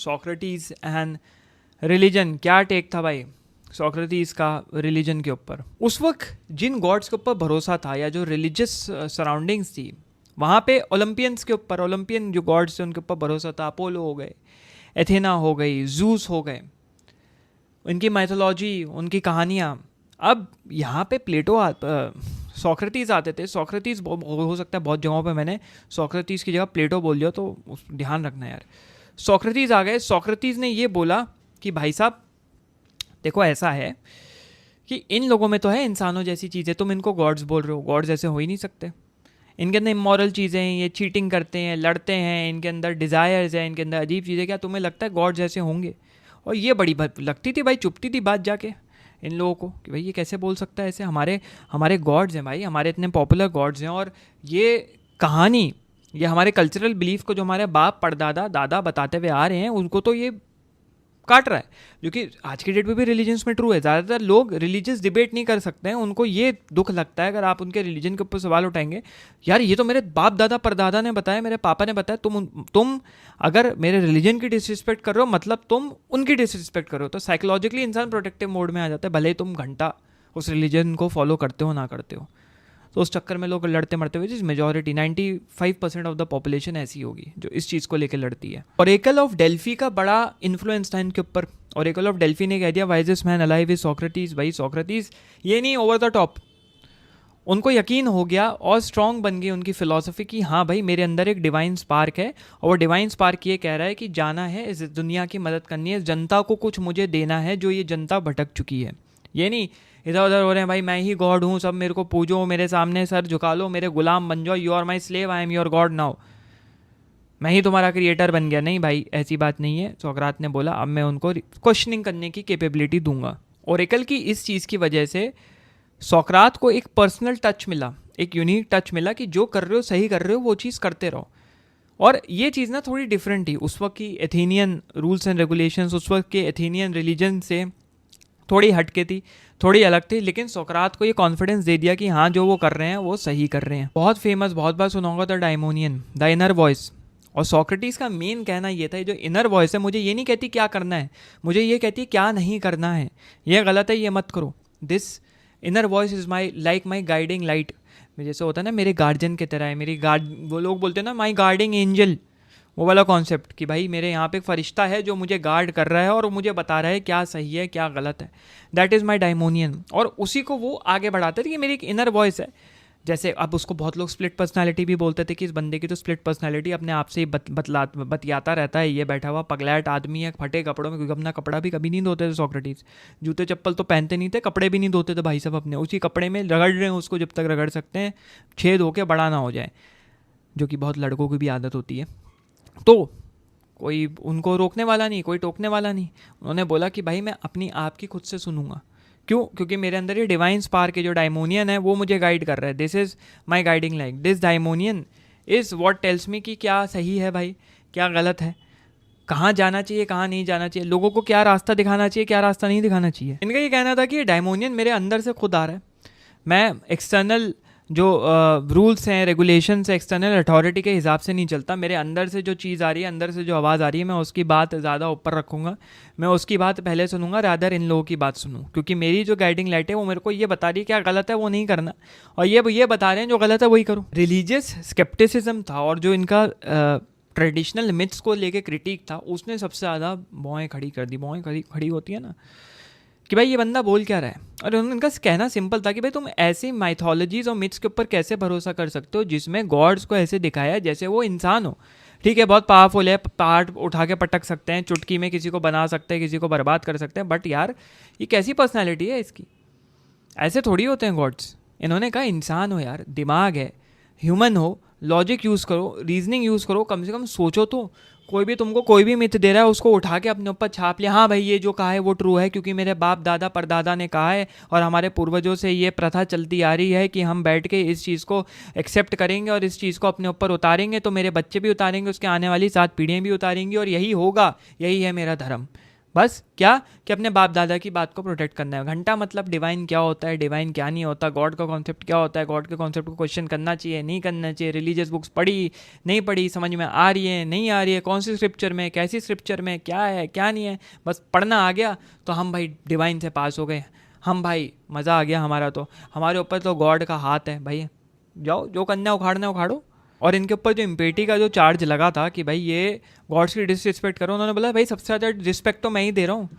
Socrates and religion, क्या take था भाई सोक्रेटिस का रिलीजन के ऊपर? उस वक्त जिन गॉड्स के ऊपर भरोसा था या जो रिलीजियस सराउंडिंग्स थी, वहाँ पे ओलंपियंस के ऊपर, ओलंपियन जो गॉड्स थे उनके ऊपर भरोसा था। अपोलो हो गए, एथेना हो गई, जूस हो गए, उनकी माइथोलॉजी, उनकी कहानियाँ। अब यहाँ पे सोक्रेटिस आते थे। सोक्रेटिस हो सकता है बहुत जगहों पे मैंने सोक्रेटिस की जगह प्लेटो बोल दिया, तो ध्यान रखना यार। सोक्रेटिस आ गए। सोक्रेटिस ने ये बोला कि भाई साहब देखो, ऐसा है कि इन लोगों में तो है इंसानों जैसी चीज़ें, तुम इनको गॉड्स बोल रहे हो, गॉड्स ऐसे हो ही नहीं सकते। इनके अंदर इमोरल चीज़ें हैं, ये चीटिंग करते हैं, लड़ते हैं, इनके अंदर डिज़ायर्स हैं, इनके अंदर अजीब चीज़ें, क्या तुम्हें लगता है गॉड्स ऐसे होंगे? और ये बड़ी लगती थी भाई, चुपती थी बात जाके इन लोगों को कि भाई ये कैसे बोल सकता है ऐसे, हमारे हमारे गॉड्स हैं भाई, हमारे इतने पॉपुलर गॉड्स हैं, और ये कहानी, ये हमारे कल्चरल बिलीफ को जो हमारे बाप परदादा दादा बताते हुए आ रहे हैं, उनको तो ये काट रहा है। जो कि आज की डेट में भी रिलीजन्स में ट्रू है। ज़्यादातर लोग रिलीजियस डिबेट नहीं कर सकते हैं, उनको ये दुख लगता है अगर आप उनके रिलीजन के ऊपर सवाल उठाएंगे, यार ये तो मेरे बाप दादा परदादा ने बताया, मेरे पापा ने बताया, तुम अगर मेरे रिलीजन की डिसरिस्पेक्ट कर रहे हो मतलब तुम उनकी डिसरिस्पेक्ट कर रहे हो। तो साइकोलॉजिकली इंसान प्रोटेक्टिव मोड में आ जाता है, भले ही तुम घंटा उस रिलीजन को फॉलो करते हो ना करते हो। तो उस चक्कर में लोग लड़ते मरते हुए, जिस मेजॉरिटी 95% ऑफ द पॉपुलेशन ऐसी होगी जो इस चीज़ को लेकर लड़ती है। ओरेकल ऑफ डेल्फी का बड़ा इन्फ्लुएंस था इनके ऊपर। ओरेकल ऑफ डेल्फी ने कह दिया wisest man alive is Socrates. भाई सोक्रेटिस ये नहीं ओवर द टॉप, उनको यकीन हो गया और स्ट्रॉन्ग बन गई उनकी फिलॉसफी की हाँ भाई मेरे अंदर एक डिवाइन स्पार्क है, और वो डिवाइन स्पार्क ये कह रहा है कि जाना है, इस दुनिया की मदद करनी है, जनता को कुछ मुझे देना है जो ये जनता भटक चुकी है। ये नहीं इधर उधर हो रहे हैं भाई मैं ही गॉड हूँ, सब मेरे को पूजो, मेरे सामने सर झुका लो, मेरे गुलाम बन जाओ, you are my slave, I am your god now, मैं ही तुम्हारा क्रिएटर बन गया। नहीं भाई ऐसी बात नहीं है। सोक्रात ने बोला अब मैं उनको क्वेश्चनिंग करने की कैपेबिलिटी दूंगा। ओरेकल की इस चीज़ की वजह से सोक्रात को एक पर्सनल टच मिला, एक यूनिक टच मिला कि जो कर रहे हो सही कर रहे हो, वो चीज़ करते रहो। और ये चीज़ ना थोड़ी डिफरेंट थी उस वक्त की एथेनियन रूल्स एंड रेगुलेशंस, उस वक्त के एथेनियन रिलीजन से थोड़ी हटके थी, थोड़ी अलग थी, लेकिन सोक्रात को ये कॉन्फिडेंस दे दिया कि हाँ जो वो कर रहे हैं वो सही कर रहे हैं। बहुत फेमस, बहुत बार सुना होगा द डायमोनियन, द इनर वॉइस। और सोक्रेटिस का मेन कहना ये था, जो इनर वॉइस है मुझे ये नहीं कहती क्या करना है, मुझे ये कहती है क्या नहीं करना है, ये गलत है, ये मत करो। This inner voice is my like my guiding light. जैसे होता है ना मेरे गार्जियन की तरह है, मेरी वो लोग बोलते हैं ना माई गार्डिंग एंजल, वो वाला कॉन्सेप्ट कि भाई मेरे यहाँ पे एक फरिश्ता है जो मुझे गार्ड कर रहा है और मुझे बता रहा है क्या सही है क्या गलत है। That is my daimonion. और उसी को वो आगे बढ़ाते थे कि मेरी एक इनर वॉइस है। जैसे अब उसको बहुत लोग स्प्लिट पर्सनालिटी भी बोलते थे कि इस बंदे की तो स्प्लिट पर्सनालिटी अपने आप से ही बतियाता रहता है, ये बैठा हुआ पगलैट आदमी है फटे कपड़ों में, क्योंकि अपना कपड़ा भी कभी नहीं धोते थे सोक्रेटिस, जूते चप्पल तो पहनते नहीं थे, कपड़े भी नहीं धोते थे भाई साहब अपने, उसी कपड़े में रगड़ रहे हैं उसको जब तक रगड़ सकते हैं, छेद होके बड़ा ना हो जाए, जो कि बहुत लड़कों की भी आदत होती है। तो कोई उनको रोकने वाला नहीं, कोई टोकने वाला नहीं। उन्होंने बोला कि भाई मैं अपनी आप की खुद से सुनूंगा। क्यों? क्योंकि मेरे अंदर ये डिवाइन स्पार्क है, जो डायमोनियन है वो मुझे गाइड कर रहा है। This is my guiding like, this daimonion is what tells me कि क्या सही है भाई, क्या गलत है, कहाँ जाना चाहिए कहाँ नहीं जाना चाहिए, लोगों को क्या रास्ता दिखाना चाहिए क्या रास्ता नहीं दिखाना चाहिए। इनका ये कहना था कि डायमोनियन मेरे अंदर से खुद आ रहा है, मैं एक्सटर्नल जो रूल्स हैं रेगुलेशंस है एक्सटर्नल अथॉरिटी के हिसाब से नहीं चलता, मेरे अंदर से जो चीज़ आ रही है, अंदर से जो आवाज़ आ रही है, मैं उसकी बात ज़्यादा ऊपर रखूँगा, मैं उसकी बात पहले सुनूंगा रादर इन लोगों की बात सुनूँ, क्योंकि मेरी जो गाइडिंग लाइट है वो मेरे को ये बता रही है क्या गलत है वो नहीं करना, और ये बता रहे हैं जो गलत है वही करो। रिलीजियस स्केप्टिसिज्म था, और जो इनका ट्रेडिशनल मिथ्स को लेके क्रिटिक था, उसने सबसे ज़्यादा भौएँ खड़ी कर दी। भौएँ खड़ी होती है ना कि भाई ये बंदा बोल क्या रहा है। और उनका कहना सिंपल था कि भाई तुम ऐसी माइथोलॉजीज और मिथ्स के ऊपर कैसे भरोसा कर सकते हो जिसमें गॉड्स को ऐसे दिखाया है जैसे वो इंसान हो। ठीक है बहुत पावरफुल है, पहाड़ उठा के पटक सकते हैं, चुटकी में किसी को बना सकते हैं, किसी को बर्बाद कर सकते हैं, बट यार ये कैसी पर्सनैलिटी है इसकी, ऐसे थोड़ी होते हैं गॉड्स। इन्होंने कहा इंसान हो यार, दिमाग है, ह्यूमन हो, लॉजिक यूज़ करो, रीजनिंग यूज़ करो, कम से कम सोचो तो। कोई भी तुमको कोई भी मिथ दे रहा है उसको उठा के अपने ऊपर छाप लिया, हाँ भाई ये जो कहा है वो ट्रू है क्योंकि मेरे बाप दादा परदादा ने कहा है और हमारे पूर्वजों से ये प्रथा चलती आ रही है कि हम बैठ के इस चीज़ को एक्सेप्ट करेंगे और इस चीज़ को अपने ऊपर उतारेंगे, तो मेरे बच्चे भी उतारेंगे, उसके आने वाली 7 पीढ़ियाँ भी उतारेंगी और यही होगा, यही है मेरा धर्म। बस क्या कि अपने बाप दादा की बात को प्रोटेक्ट करना है। घंटा मतलब डिवाइन क्या होता है, डिवाइन क्या नहीं होता, गॉड का कॉन्सेप्ट क्या होता है, गॉड के कॉन्सेप्ट को क्वेश्चन करना चाहिए नहीं करना चाहिए, रिलीजियस बुक्स पढ़ी नहीं पढ़ी, समझ में आ रही है नहीं आ रही है, कौन सी स्क्रिप्चर में कैसी स्क्रिप्चर में क्या है क्या नहीं है, बस पढ़ना आ गया तो हम भाई डिवाइन से पास हो गए, हम भाई मज़ा आ गया हमारा, तो हमारे ऊपर तो गॉड का हाथ है भाई, जाओ जो करना है उखाड़ना है उखाड़ो। और इनके ऊपर जो इम्पेटी का जो चार्ज लगा था कि भाई ये गॉड्स की डिसरिस्पेक्ट करो, उन्होंने बोला भाई सबसे ज़्यादा रिस्पेक्ट तो मैं ही दे रहा हूँ,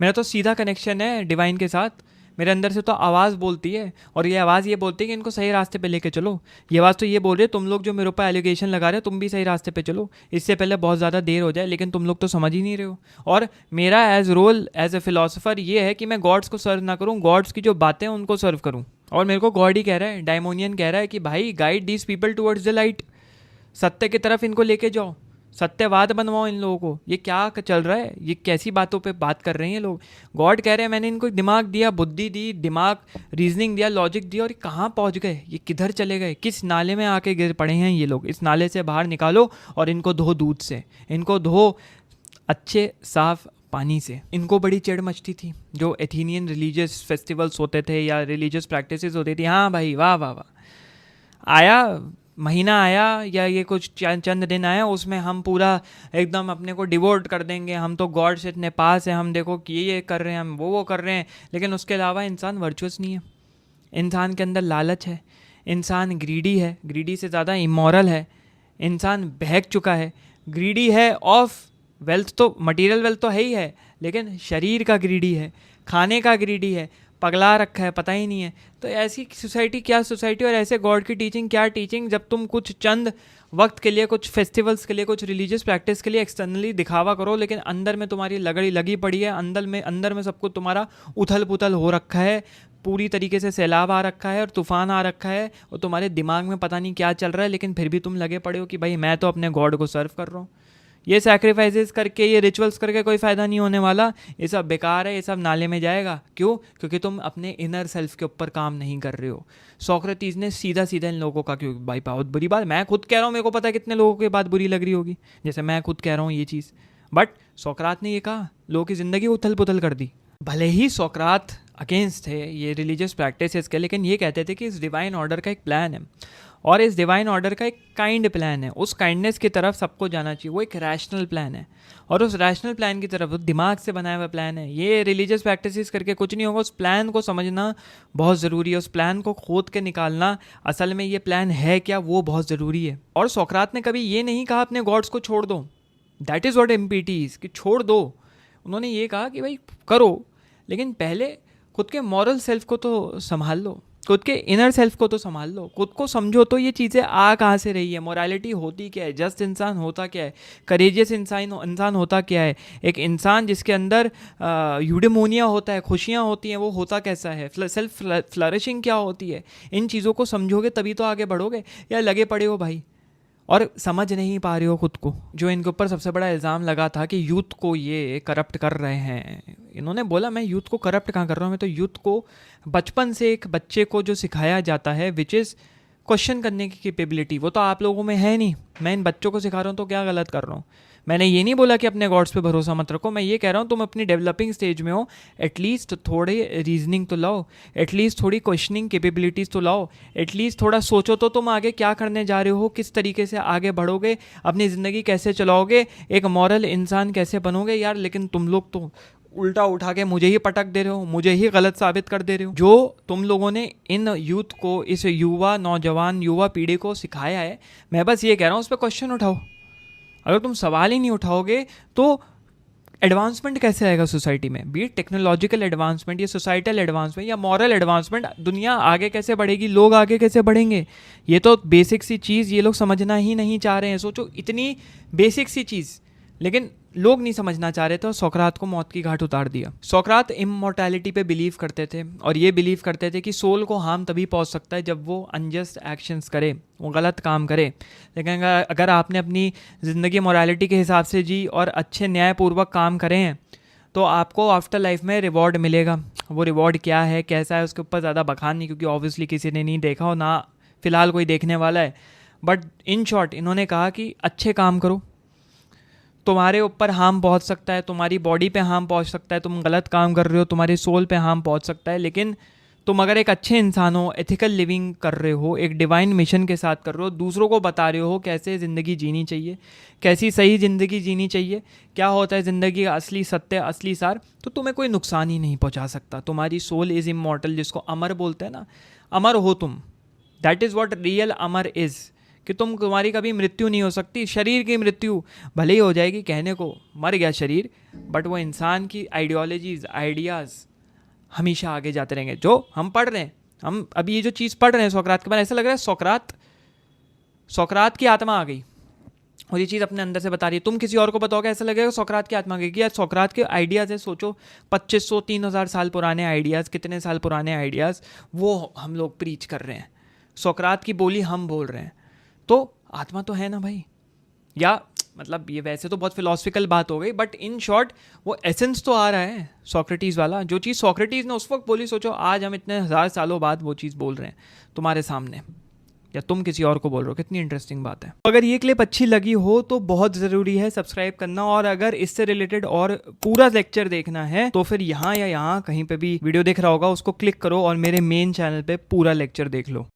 मेरा तो सीधा कनेक्शन है डिवाइन के साथ, मेरे अंदर से तो आवाज़ बोलती है और ये आवाज़ ये बोलती है कि इनको सही रास्ते पे लेके चलो। ये आवाज़ तो ये बोल रही है तुम लोग जो मेरे ऊपर एलिगेशन लगा रहे हो तुम भी सही रास्ते पे चलो, इससे पहले बहुत ज़्यादा देर हो जाए, लेकिन तुम लोग तो समझ ही नहीं रहे हो। और मेरा as role as a philosopher ये है कि मैं गॉड्स को सर्व ना करूँ, गॉड्स की जो बातें हैं उनको सर्व करूँ। और मेरे को गॉड ही कह रहा है, डायमोनियन कह रहा है कि भाई guide these people towards the light, सत्य की तरफ इनको लेके जाओ, सत्यवाद बनवाओ इन लोगों को। ये क्या चल रहा है, ये कैसी बातों पे बात कर रहे हैं लोग। गॉड कह रहे हैं मैंने इनको दिमाग दिया, बुद्धि दी, दिमाग रीजनिंग दिया, लॉजिक दिया, और ये कहाँ पहुँच गए, ये किधर चले गए, किस नाले में आके गिर पड़े हैं ये लोग। इस नाले से बाहर निकालो और इनको धो दूध से, इनको धो अच्छे साफ पानी से। इनको बड़ी चिढ़ मचती थी जो एथेनियन रिलीजियस फेस्टिवल्स होते थे या रिलीजियस प्रैक्टिसेस होती थी, हाँ भाई वाह वाह वाह, आया महीना आया या ये कुछ चंद दिन आया उसमें हम पूरा एकदम अपने को डिवोट कर देंगे, हम तो गॉड से इतने पास हैं, हम देखो कि ये कर रहे हैं, हम वो कर रहे हैं। लेकिन उसके अलावा इंसान वर्चुअस नहीं है, इंसान के अंदर लालच है, इंसान ग्रीडी है, ग्रीडी से ज़्यादा इमोरल है, इंसान बहक चुका है, ग्रीडी है ऑफ वेल्थ, तो मटेरियल वेल्थ तो है ही है, लेकिन शरीर का ग्रीडी है, खाने का ग्रीडी है, पगला रखा है, पता ही नहीं है। तो ऐसी सोसाइटी क्या सोसाइटी, और ऐसे गॉड की टीचिंग क्या टीचिंग, जब तुम कुछ चंद वक्त के लिए, कुछ फेस्टिवल्स के लिए, कुछ रिलीजियस प्रैक्टिस के लिए एक्सटर्नली दिखावा करो, लेकिन अंदर में तुम्हारी लगड़ी लगी पड़ी है, अंदर में सब कुछ तुम्हारा उथल पुथल हो रखा है, पूरी तरीके से सैलाब आ रखा है और तूफान आ रखा है, और तुम्हारे दिमाग में पता नहीं क्या चल रहा है, लेकिन फिर भी तुम लगे पड़े हो कि भाई मैं तो अपने गॉड को सर्व कर रहा हूँ। ये सैक्रिफाइसेस करके, ये रिचुअल्स करके कोई फ़ायदा नहीं होने वाला, ये सब बेकार है, ये सब नाले में जाएगा। क्यों? क्योंकि तुम अपने इनर सेल्फ के ऊपर काम नहीं कर रहे हो। सोक्रेटिस ने सीधा सीधा इन लोगों का, क्यों भाई बहुत बुरी बात, मैं खुद कह रहा हूँ, मेरे को पता है कितने लोगों की बात बुरी लग रही होगी, जैसे मैं खुद कह रहा हूँ ये चीज़, बट सोक्रात ने ये कहा, लोगों की ज़िंदगी उथल पुथल कर दी। भले ही सोक्रात अगेंस्ट थे ये रिलीजियस प्रैक्टिसेस के, लेकिन ये कहते थे कि इस डिवाइन ऑर्डर का एक प्लान है, और इस डिवाइन ऑर्डर का एक काइंड प्लान है, उस काइंडनेस की तरफ सबको जाना चाहिए, वो एक रैशनल प्लान है, और उस रैशनल प्लान की तरफ दिमाग से बनाया हुआ प्लान है। ये रिलीजियस प्रैक्टिसेस करके कुछ नहीं होगा, उस प्लान को समझना बहुत ज़रूरी है, उस प्लान को खोद के निकालना, असल में ये प्लान है क्या वो बहुत ज़रूरी है। और सोक्रात ने कभी ये नहीं कहा अपने गॉड्स को छोड़ दो, that is what empty is, कि छोड़ दो। उन्होंने ये कहा कि भाई करो, लेकिन पहले खुद के मॉरल सेल्फ को तो संभाल लो, खुद के इनर सेल्फ को तो संभाल लो, खुद को समझो तो ये चीज़ें आ कहाँ से रही है, मोरालिटी होती क्या है, जस्ट इंसान होता क्या है, करेजियस इंसान होता क्या है, एक इंसान जिसके अंदर यूडेमोनिया होता है, खुशियाँ होती हैं, वो होता कैसा है, सेल्फ फ्लरिशिंग क्या होती है। इन चीज़ों को समझोगे तभी तो आगे बढ़ोगे, या लगे पड़े हो भाई और समझ नहीं पा रहे हो खुद को। जो इनके ऊपर सबसे बड़ा इल्ज़ाम लगा था कि यूथ को ये करप्ट कर रहे हैं, इन्होंने बोला मैं यूथ को करप्ट कहाँ कर रहा हूँ, मैं तो यूथ को बचपन से एक बच्चे को जो सिखाया जाता है विच इज़ क्वेश्चन करने की कैपेबिलिटी, वो तो आप लोगों में है नहीं, मैं इन बच्चों को सिखा रहा हूँ, तो क्या गलत कर रहा हूँ। मैंने ये नहीं बोला कि अपने गॉड्स पे भरोसा मत रखो, मैं ये कह रहा हूँ तुम अपनी डेवलपिंग स्टेज में हो, एटलीस्ट थोड़े रीजनिंग तो लाओ, एटलीस्ट थोड़ी क्वेश्चनिंग कैपेबिलिटीज़ तो लाओ, एटलीस्ट थोड़ा सोचो तो तुम आगे क्या करने जा रहे हो, किस तरीके से आगे बढ़ोगे, अपनी ज़िंदगी कैसे चलाओगे, एक मॉरल इंसान कैसे बनोगे यार। लेकिन तुम लोग तो उल्टा उठा के मुझे ही पटक दे रहे हो, मुझे ही गलत साबित कर दे रहे हो। जो तुम लोगों ने इन यूथ को, इस नौजवान युवा पीढ़ी को सिखाया है, मैं बस ये कह रहा हूँ उस पर क्वेश्चन उठाओ। अगर तुम सवाल ही नहीं उठाओगे तो एडवांसमेंट कैसे आएगा सोसाइटी में, बी टेक्नोलॉजिकल एडवांसमेंट या सोसाइटल एडवांसमेंट या मॉरल एडवांसमेंट, दुनिया आगे कैसे बढ़ेगी, लोग आगे कैसे बढ़ेंगे। ये तो बेसिक सी चीज़ ये लोग समझना ही नहीं चाह रहे हैं। सोचो इतनी बेसिक सी चीज़, लेकिन लोग नहीं समझना चाह रहे थे और सोक्रात को मौत की घाट उतार दिया। सोक्रात इमॉर्टैलिटी पे बिलीव करते थे और ये बिलीव करते थे कि सोल को हार्म तभी पहुंच सकता है जब वो अनजस्ट एक्शंस करे, वो गलत काम करे। लेकिन अगर आपने अपनी ज़िंदगी मोरालिटी के हिसाब से जी और अच्छे न्यायपूर्वक काम करें हैं तो आपको आफ्टर लाइफ में रिवॉर्ड मिलेगा। वो रिवॉर्ड क्या है, कैसा है, उसके ऊपर ज़्यादा बखान नहीं, क्योंकि ऑब्वियसली किसी ने नहीं देखा हो, ना फ़िलहाल कोई देखने वाला है। बट इन शॉर्ट इन्होंने कहा कि अच्छे काम करो तुम्हारे ऊपर हार्म पहुंच सकता है, तुम्हारी बॉडी पे हार्म पहुंच सकता है, तुम गलत काम कर रहे हो, तुम्हारी सोल पे हार्म पहुंच सकता है, लेकिन तुम अगर एक अच्छे इंसान हो, एथिकल लिविंग कर रहे हो, एक डिवाइन मिशन के साथ कर रहे हो, दूसरों को बता रहे हो कैसे ज़िंदगी जीनी चाहिए, कैसी सही ज़िंदगी जीनी चाहिए, क्या होता है ज़िंदगी का असली सत्य, असली सार, तो तुम्हें कोई नुकसान ही नहीं पहुंचा सकता। तुम्हारी सोल इज़ इमॉर्टल, जिसको अमर बोलते हैं ना, अमर हो तुम। That is what real Amar is, कि तुम्हारी कभी मृत्यु नहीं हो सकती। शरीर की मृत्यु भले ही हो जाएगी, कहने को मर गया शरीर, बट वो इंसान की आइडियोलॉजीज, आइडियाज़ हमेशा आगे जाते रहेंगे। जो हम पढ़ रहे हैं, हम अभी ये जो चीज़ पढ़ रहे हैं सोक्रात के बारे में, ऐसा लग रहा है सोक्रात की आत्मा आ गई और ये चीज़ अपने अंदर से बता रही है। तुम किसी और को बताओगे, ऐसा लगेगा सोक्रात की आत्मा आ गई। कि यार सोक्रात के आइडियाज़ है, सोचो 2500 3000 साल पुराने आइडियाज़, कितने साल पुराने आइडियाज़, वो हम लोग प्रीच कर रहे हैं। सोक्रात की बोली हम बोल रहे हैं, तो आत्मा तो है ना भाई। या मतलब ये वैसे तो बहुत फिलोसफिकल बात हो गई, बट इन शॉर्ट वो एसेंस तो आ रहा है सोक्रेटिस वाला। जो चीज़ सोक्रेटिस ने उस वक्त बोली, सोचो आज हम इतने 1000 सालों बाद वो चीज़ बोल रहे हैं तुम्हारे सामने, या तुम किसी और को बोल रहे हो। कितनी इंटरेस्टिंग बात है। अगर ये क्लिप अच्छी लगी हो तो बहुत ज़रूरी है सब्सक्राइब करना, और अगर इससे रिलेटेड और पूरा लेक्चर देखना है तो फिर यहाँ या यहाँ कहीं पे भी वीडियो दिख रहा होगा, उसको क्लिक करो और मेरे मेन चैनल पे पूरा लेक्चर देख लो।